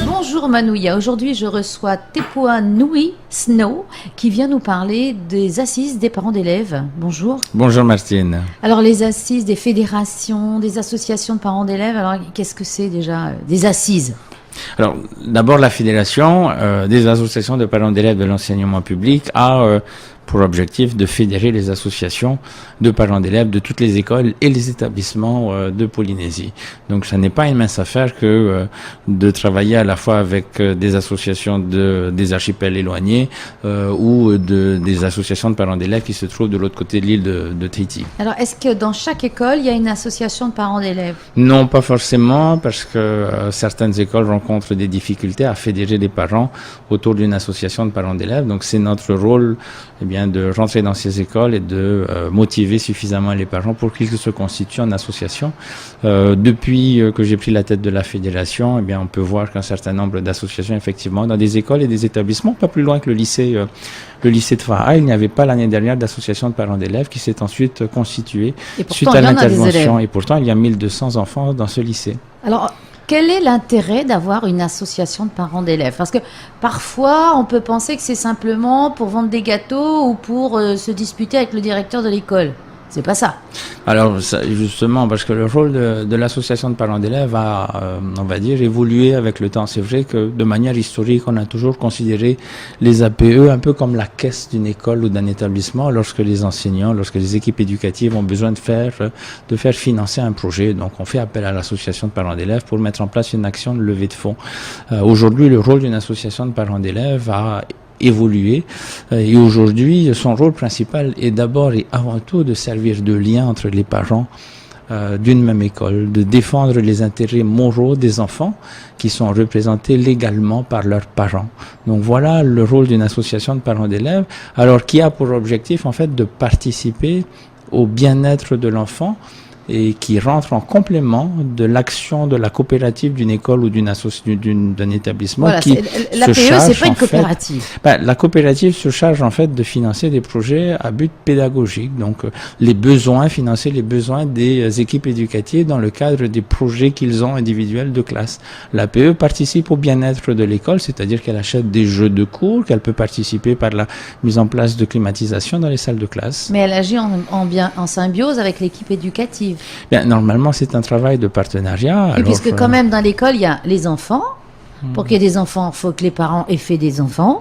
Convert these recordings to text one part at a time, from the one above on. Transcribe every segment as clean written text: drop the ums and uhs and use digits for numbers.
Bonjour Manouya, aujourd'hui je reçois Tepoa Nui Snow qui vient nous parler des assises des parents d'élèves. Bonjour. Bonjour Martine. Alors les assises des fédérations, des associations de parents d'élèves, alors qu'est-ce que c'est déjà des assises ? Alors d'abord la fédération des associations de parents d'élèves de l'enseignement public a pour objectif de fédérer les associations de parents d'élèves de toutes les écoles et les établissements de Polynésie. Donc ça n'est pas une mince affaire que de travailler à la fois avec des associations des archipels éloignés ou des associations de parents d'élèves qui se trouvent de l'autre côté de l'île de Tahiti. Alors est-ce que dans chaque école il y a une association de parents d'élèves ? Non, pas forcément, parce que certaines écoles rencontrent des difficultés à fédérer les parents autour d'une association de parents d'élèves. Donc c'est notre rôle de rentrer dans ces écoles et de motiver suffisamment les parents pour qu'ils se constituent en association. Depuis que j'ai pris la tête de la fédération, on peut voir qu'un certain nombre d'associations, effectivement, dans des écoles et des établissements, pas plus loin que le lycée de Faha, il n'y avait pas l'année dernière d'association de parents d'élèves qui s'est ensuite constituée suite à l'intervention. Et pourtant, il y a 1200 enfants dans ce lycée. Alors, quel est l'intérêt d'avoir une association de parents d'élèves ? Parce que parfois, on peut penser que c'est simplement pour vendre des gâteaux ou pour se disputer avec le directeur de l'école. C'est pas ça. Alors, justement, parce que le rôle de l'association de parents d'élèves a, on va dire, évolué avec le temps. C'est vrai que de manière historique, on a toujours considéré les APE un peu comme la caisse d'une école ou d'un établissement lorsque les enseignants, lorsque les équipes éducatives ont besoin de faire financer un projet. Donc, on fait appel à l'association de parents d'élèves pour mettre en place une action de levée de fonds. Aujourd'hui, le rôle d'une association de parents d'élèves a évoluer et aujourd'hui son rôle principal est d'abord et avant tout de servir de lien entre les parents d'une même école, de défendre les intérêts moraux des enfants qui sont représentés légalement par leurs parents. Donc voilà le rôle d'une association de parents d'élèves, alors qui a pour objectif en fait de participer au bien-être de l'enfant et qui rentre en complément de l'action de la coopérative d'une école ou d'un établissement. Voilà, qui l'APE, c'est pas une coopérative. La coopérative se charge en fait de financer des projets à but pédagogique, donc financer les besoins des équipes éducatives dans le cadre des projets qu'ils ont individuels de classe. L'APE participe au bien-être de l'école, c'est-à-dire qu'elle achète des jeux de cours, qu'elle peut participer par la mise en place de climatisation dans les salles de classe. Mais elle agit en symbiose avec l'équipe éducative. Normalement, c'est un travail de partenariat. Et puisque quand même dans l'école, il y a les enfants. Pour qu'il y ait des enfants, il faut que les parents aient fait des enfants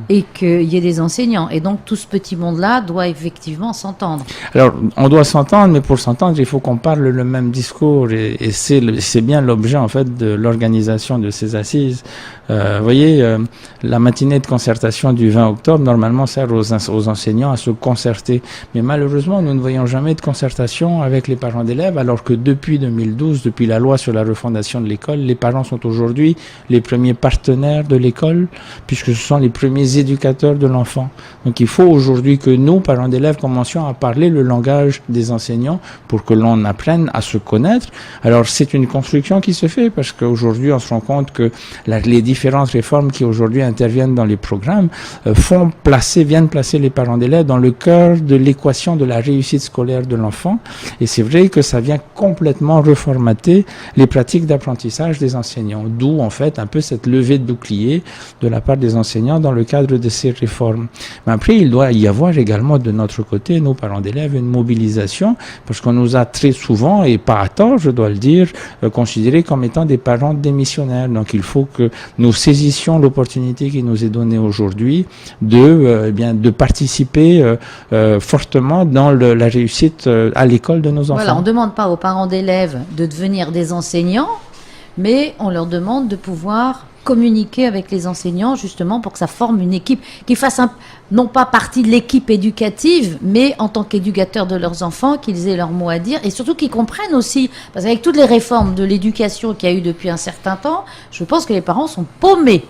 et qu'il y ait des enseignants. Et donc, tout ce petit monde-là doit effectivement s'entendre. Alors, on doit s'entendre, mais pour s'entendre, il faut qu'on parle le même discours. Et c'est bien l'objet, en fait, de l'organisation de ces assises. Vous voyez, la matinée de concertation du 20 octobre, normalement, sert aux enseignants à se concerter. Mais malheureusement, nous ne voyons jamais de concertation avec les parents d'élèves, alors que depuis 2012, depuis la loi sur la refondation de l'école, les parents sont aujourd'hui les premiers partenaires de l'école, puisque ce sont les premiers éducateurs de l'enfant. Donc il faut aujourd'hui que nous, parents d'élèves, commencions à parler le langage des enseignants pour que l'on apprenne à se connaître. Alors c'est une construction qui se fait, parce qu'aujourd'hui on se rend compte que les différentes réformes qui aujourd'hui interviennent dans les programmes viennent placer les parents d'élèves dans le cœur de l'équation de la réussite scolaire de l'enfant. Et c'est vrai que ça vient complètement reformater les pratiques d'apprentissage des enseignants, d'où en fait un peu cette levée de bouclier de la part des enseignants dans le cadre de ces réformes. Mais après, il doit y avoir également de notre côté, nous parents d'élèves, une mobilisation, parce qu'on nous a très souvent, et pas à tort, je dois le dire, considérés comme étant des parents démissionnaires. Donc il faut que nous saisissions l'opportunité qui nous est donnée aujourd'hui de participer fortement dans la réussite à l'école de nos enfants. Voilà, on ne demande pas aux parents d'élèves de devenir des enseignants, mais on leur demande de pouvoir communiquer avec les enseignants justement pour que ça forme une équipe qui fasse non pas partie de l'équipe éducative, mais en tant qu'éducateurs de leurs enfants, qu'ils aient leur mot à dire et surtout qu'ils comprennent aussi, parce qu'avec toutes les réformes de l'éducation qu'il y a eu depuis un certain temps, je pense que les parents sont paumés.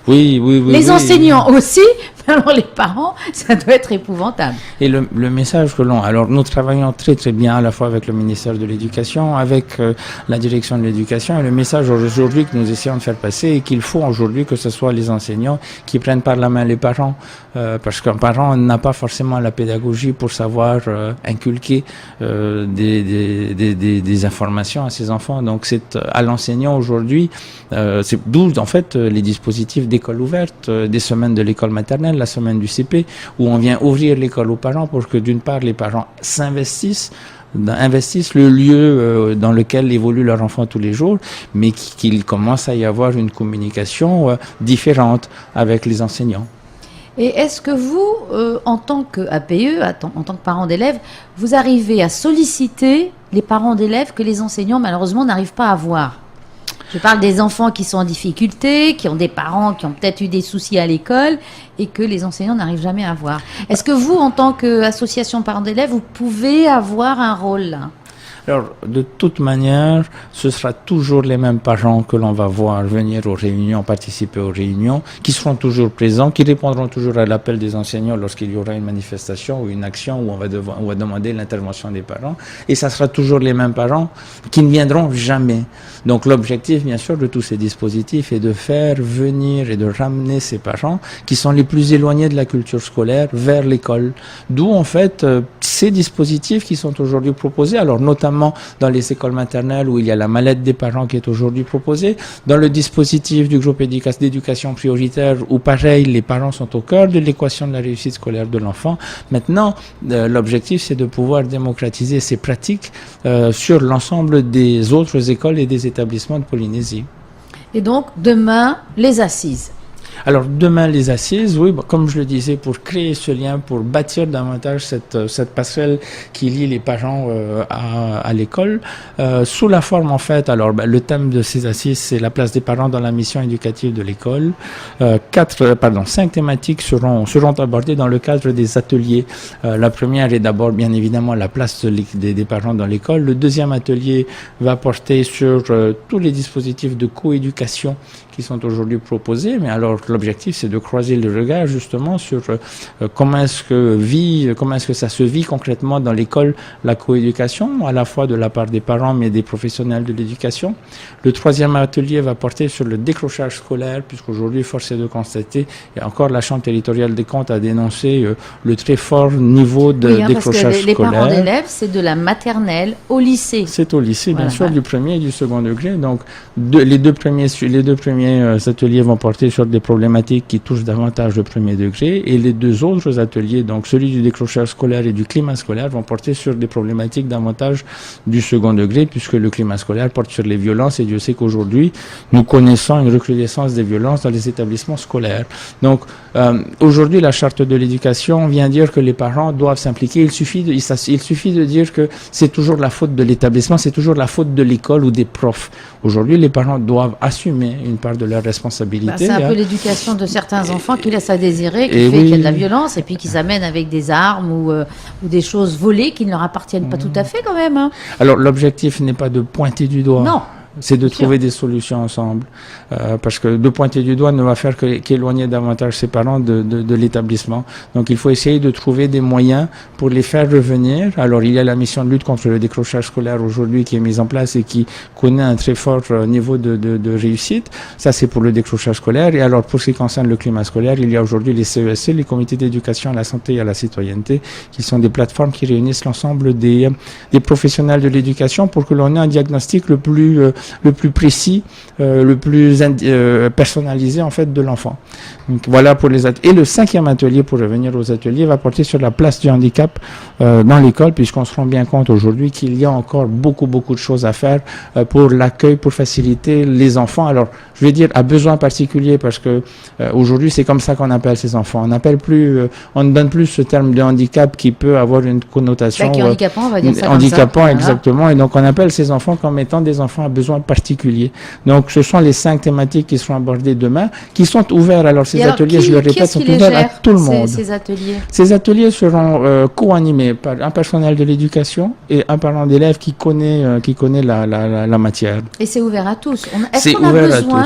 Oui. Les enseignants aussi, Alors les parents, ça doit être épouvantable. Et le message que l'on... Alors nous travaillons très très bien à la fois avec le ministère de l'Éducation, avec la direction de l'Éducation, et le message aujourd'hui que nous essayons de faire passer est qu'il faut aujourd'hui que ce soit les enseignants qui prennent par la main les parents, parce qu'un parent n'a pas forcément la pédagogie pour savoir inculquer des informations à ses enfants. Donc c'est à l'enseignant aujourd'hui, c'est d'où en fait les dispositifs d'école ouverte, des semaines de l'école maternelle, la semaine du CP, où on vient ouvrir l'école aux parents pour que d'une part les parents investissent le lieu dans lequel évolue leur enfant tous les jours, mais qu'il commence à y avoir une communication différente avec les enseignants. Et est-ce que vous, en tant qu'APE, en tant que parent d'élèves, vous arrivez à solliciter les parents d'élèves que les enseignants malheureusement n'arrivent pas à voir? Je parle des enfants qui sont en difficulté, qui ont des parents qui ont peut-être eu des soucis à l'école et que les enseignants n'arrivent jamais à voir. Est-ce que vous, en tant qu'association parents d'élèves, vous pouvez avoir un rôle là? Alors, de toute manière, ce sera toujours les mêmes parents que l'on va voir venir aux réunions, participer aux réunions, qui seront toujours présents, qui répondront toujours à l'appel des enseignants lorsqu'il y aura une manifestation ou une action où on va demander l'intervention des parents. Et ça sera toujours les mêmes parents qui ne viendront jamais. Donc, l'objectif, bien sûr, de tous ces dispositifs est de faire venir et de ramener ces parents qui sont les plus éloignés de la culture scolaire vers l'école. D'où, en fait, ces dispositifs qui sont aujourd'hui proposés, alors notamment dans les écoles maternelles où il y a la mallette des parents qui est aujourd'hui proposée, dans le dispositif du groupe d'éducation prioritaire où pareil, les parents sont au cœur de l'équation de la réussite scolaire de l'enfant. Maintenant, l'objectif c'est de pouvoir démocratiser ces pratiques sur l'ensemble des autres écoles et des établissements de Polynésie. Et donc, demain, les assises. Alors demain les assises, oui, comme je le disais, pour créer ce lien, pour bâtir davantage cette passerelle qui lie les parents à l'école, sous la forme en fait, alors le thème de ces assises c'est la place des parents dans la mission éducative de l'école. 5 thématiques seront abordées dans le cadre des ateliers. La première est d'abord bien évidemment la place des parents dans l'école. Le deuxième atelier va porter sur tous les dispositifs de coéducation qui sont aujourd'hui proposés, mais alors l'objectif c'est de croiser le regard justement sur comment est-ce que ça se vit concrètement dans l'école la coéducation, à la fois de la part des parents mais des professionnels de l'éducation. Le troisième atelier va porter sur le décrochage scolaire, puisqu'aujourd'hui force est de constater, et encore la Chambre territoriale des comptes a dénoncé le très fort niveau de décrochage parce que les scolaire. Parents d'élèves, c'est de la maternelle au lycée. C'est au lycée, voilà, bien sûr, du premier et du second degré. Donc les deux premiers ateliers vont porter sur des problématiques qui touchent davantage le premier degré, et les deux autres ateliers, donc celui du décrochage scolaire et du climat scolaire, vont porter sur des problématiques davantage du second degré, puisque le climat scolaire porte sur les violences, et Dieu sait qu'aujourd'hui nous connaissons une recrudescence des violences dans les établissements scolaires. Donc aujourd'hui la charte de l'éducation vient dire que les parents doivent s'impliquer. Il suffit de dire que c'est toujours la faute de l'établissement, c'est toujours la faute de l'école ou des profs. Aujourd'hui les parents doivent assumer une part de leur responsabilité. C'est un peu l'éducation de certains enfants qui laisse à désirer, qui fait qu'il y a de la violence et puis qui s'amènent avec des armes ou des choses volées qui ne leur appartiennent pas tout à fait quand même. Hein. Alors l'objectif n'est pas de pointer du doigt. Non. C'est de trouver des solutions ensemble. Parce que de pointer du doigt ne va faire qu'éloigner davantage ses parents de l'établissement. Donc il faut essayer de trouver des moyens pour les faire revenir. Alors il y a la mission de lutte contre le décrochage scolaire aujourd'hui qui est mise en place et qui connaît un très fort niveau de réussite. Ça c'est pour le décrochage scolaire. Et alors pour ce qui concerne le climat scolaire, il y a aujourd'hui les CESC, les comités d'éducation à la santé et à la citoyenneté, qui sont des plateformes qui réunissent l'ensemble des professionnels de l'éducation pour que l'on ait un diagnostic le plus précis, le plus personnalisé en fait de l'enfant. Donc voilà pour les ateliers. Et le cinquième atelier, pour revenir aux ateliers, va porter sur la place du handicap dans l'école, puisqu'on se rend bien compte aujourd'hui qu'il y a encore beaucoup de choses à faire pour l'accueil, pour faciliter les enfants. Alors je vais dire à besoin particulier, parce que aujourd'hui c'est comme ça qu'on appelle ces enfants. On n'appelle plus, on ne donne plus ce terme de handicap qui peut avoir une connotation handicapant, on va dire ça handicapant comme ça. Exactement. Voilà. Et donc on appelle ces enfants comme étant des enfants à besoin particulier. Donc ce sont les 5 thématiques qui seront abordées demain, qui sont ouverts. Alors ces ateliers, je le répète, sont ouverts à tout le monde. Ces ateliers seront co-animés par un personnel de l'éducation et un parent d'élève qui connaît la matière. Et c'est ouvert à tous. Est-ce qu'on a besoin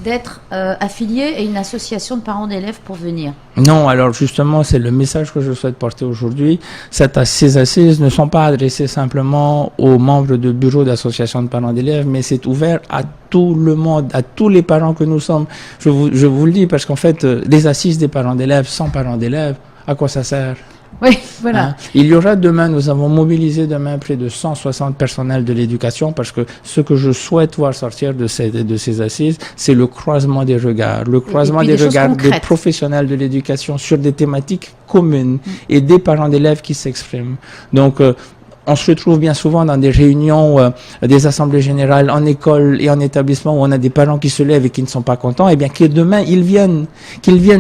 d'être affilié à une association de parents d'élèves pour venir? Non, alors justement, c'est le message que je souhaite porter aujourd'hui. Ces assises ne sont pas adressées simplement aux membres de bureaux d'associations de parents d'élèves, mais c'est ouvert à tout le monde, à tous les parents que nous sommes. Je vous le dis parce qu'en fait, les assises des parents d'élèves, sans parents d'élèves, à quoi ça sert? Oui, voilà. Il y aura demain, nous avons mobilisé demain près de 160 personnels de l'éducation parce que ce que je souhaite voir sortir de ces assises, c'est le croisement des regards. Le croisement des regards des professionnels de l'éducation sur des thématiques communes et des parents d'élèves qui s'expriment. Donc, on se retrouve bien souvent dans des réunions, des assemblées générales en école et en établissement où on a des parents qui se lèvent et qui ne sont pas contents. Eh bien, que demain, qu'ils viennent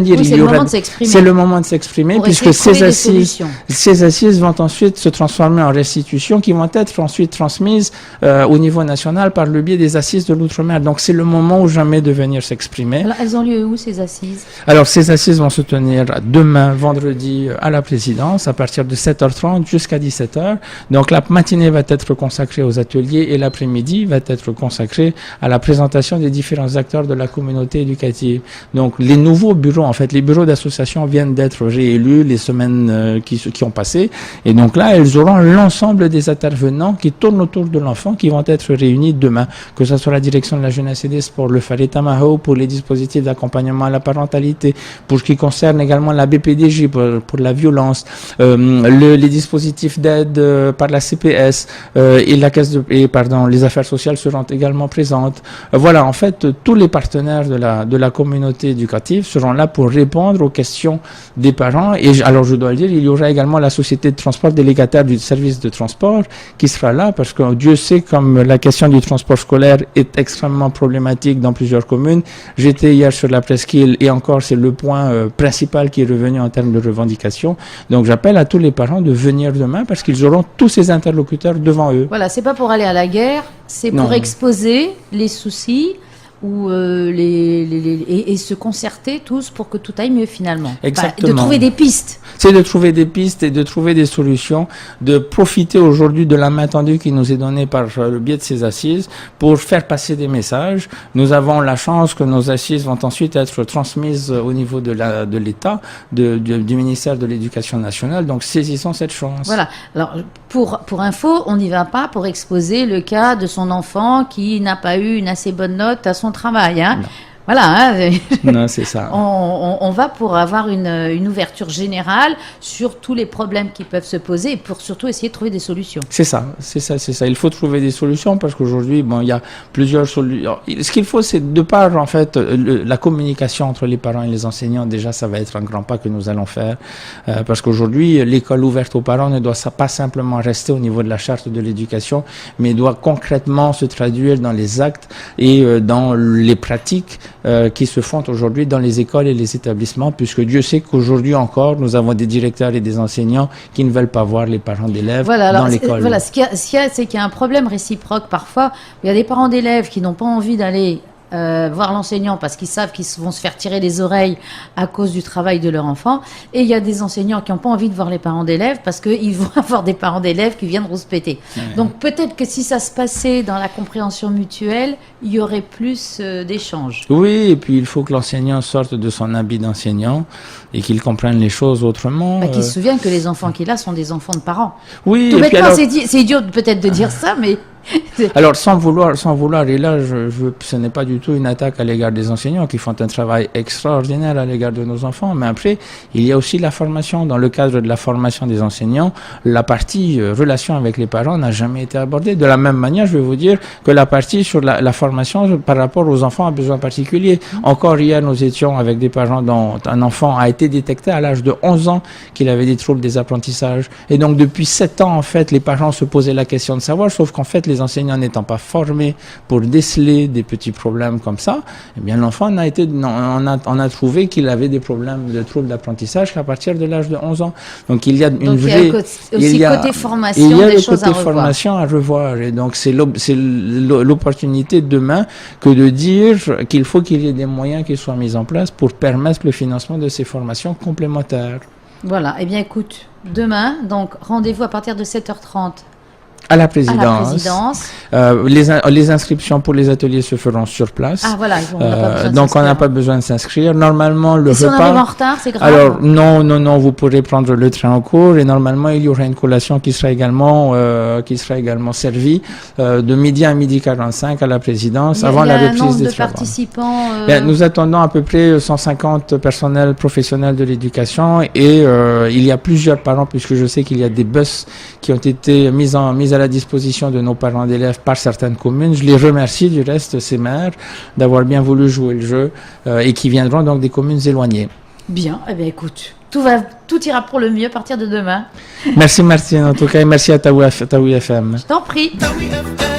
dire. Oui, c'est le moment de s'exprimer. C'est le moment de s'exprimer puisque ces assises vont ensuite se transformer en restitutions qui vont être ensuite transmises au niveau national par le biais des assises de l'outre-mer. Donc, c'est le moment ou jamais de venir s'exprimer. Alors, elles ont lieu où, ces assises? Alors, ces assises vont se tenir demain, vendredi, à la présidence, à partir de 7h30 jusqu'à 17h. Donc la matinée va être consacrée aux ateliers et l'après-midi va être consacrée à la présentation des différents acteurs de la communauté éducative. Donc les nouveaux bureaux, en fait, les bureaux d'association viennent d'être réélus les semaines qui ont passé. Et donc là, elles auront l'ensemble des intervenants qui tournent autour de l'enfant qui vont être réunis demain, que ce soit la direction de la jeunesse et des sports, le Faretamaho pour les dispositifs d'accompagnement à la parentalité, pour ce qui concerne également la BPDJ pour la violence, les dispositifs d'aide par la CPS et la caisse les affaires sociales seront également présentes. Voilà, en fait, tous les partenaires de la communauté éducative seront là pour répondre aux questions des parents. Et alors, je dois le dire, il y aura également la société de transport délégataire du service de transport qui sera là parce que Dieu sait comme la question du transport scolaire est extrêmement problématique dans plusieurs communes. J'étais hier sur la presqu'île et encore, c'est le point principal qui est revenu en termes de revendication. Donc, j'appelle à tous les parents de venir demain parce qu'ils auront tous ces interlocuteurs devant eux. Voilà, c'est pas pour aller à la guerre, c'est pour exposer les soucis ou et se concerter tous pour que tout aille mieux finalement. Exactement. De trouver des pistes. C'est de trouver des pistes et de trouver des solutions, de profiter aujourd'hui de la main tendue qui nous est donnée par le biais de ces assises pour faire passer des messages. Nous avons la chance que nos assises vont ensuite être transmises au niveau de l'État, du ministère de l'Éducation nationale. Donc saisissons cette chance. Voilà. Alors pour info, on n'y va pas pour exposer le cas de son enfant qui n'a pas eu une assez bonne note à son travail, hein. Voilà. Hein. Non, c'est ça. On va pour avoir une ouverture générale sur tous les problèmes qui peuvent se poser et pour surtout essayer de trouver des solutions. C'est ça. Il faut trouver des solutions parce qu'aujourd'hui, il y a plusieurs solutions. Ce qu'il faut, c'est de par, en fait, la communication entre les parents et les enseignants. Déjà, ça va être un grand pas que nous allons faire parce qu'aujourd'hui, l'école ouverte aux parents ne doit pas simplement rester au niveau de la charte de l'éducation, mais doit concrètement se traduire dans les actes et dans les pratiques qui se font aujourd'hui dans les écoles et les établissements, puisque Dieu sait qu'aujourd'hui encore, nous avons des directeurs et des enseignants qui ne veulent pas voir les parents d'élèves dans l'école. Voilà, ce qu'il y a, c'est qu'il y a un problème réciproque parfois. Il y a des parents d'élèves qui n'ont pas envie d'aller voir l'enseignant parce qu'ils savent qu'ils vont se faire tirer les oreilles à cause du travail de leur enfant. Et il y a des enseignants qui n'ont pas envie de voir les parents d'élèves parce qu'ils vont avoir des parents d'élèves qui viennent rouspéter. Ouais. Donc peut-être que si ça se passait dans la compréhension mutuelle, il y aurait plus d'échanges. Oui, et puis il faut que l'enseignant sorte de son habit d'enseignant et qu'il comprenne les choses autrement. Qu'il se souvienne que les enfants qu'il a sont des enfants de parents. Oui, tout bêtement, c'est idiot peut-être de dire ça, mais... Alors, sans vouloir, et là, ce n'est pas du tout une attaque à l'égard des enseignants qui font un travail extraordinaire à l'égard de nos enfants, mais après, il y a aussi la formation. Dans le cadre de la formation des enseignants, la partie relation avec les parents n'a jamais été abordée. De la même manière, je vais vous dire que la partie sur la formation par rapport aux enfants à besoins particuliers. Encore hier, nous étions avec des parents dont un enfant a été détecté à l'âge de 11 ans qu'il avait des troubles des apprentissages. Et donc, depuis 7 ans, en fait, les parents se posaient la question de savoir, sauf qu'en fait, les enseignants n'étant pas formés pour déceler des petits problèmes comme ça, eh bien l'enfant on a trouvé qu'il avait des problèmes de troubles d'apprentissage qu'à partir de l'âge de 11 ans. Donc il y a une vraie... Il y a côté formation, il y a des le choses côté formation à revoir. Et donc c'est l'opportunité demain que de dire qu'il faut qu'il y ait des moyens qui soient mis en place pour permettre le financement de ces formations complémentaires. Voilà. Eh bien écoute, demain, donc rendez-vous à partir de 7h30 À la à présidence. la présidence. Les inscriptions pour les ateliers se feront sur place. Ah voilà, on n'a pas besoin de Donc on s'inscrire. n'a pas besoin de s'inscrire. Normalement, le Et si on arrive en repas. retard, c'est grave. Alors non, vous pourrez prendre le train en cours et normalement il y aura une collation qui sera également servie de midi à midi 45 à la présidence avant la il y a un reprise nombre des de travaux. participants. Nous attendons à peu près 150 personnels professionnels de l'éducation et il y a plusieurs parents puisque je sais qu'il y a des bus qui ont été mis à la disposition de nos parents d'élèves par certaines communes. Je les remercie du reste, ces maires, d'avoir bien voulu jouer le jeu et qui viendront donc des communes éloignées. Bien, eh bien écoute, tout ira pour le mieux à partir de demain. Merci Martine en tout cas et merci à Taoui FM. Je t'en prie. Taoui FM.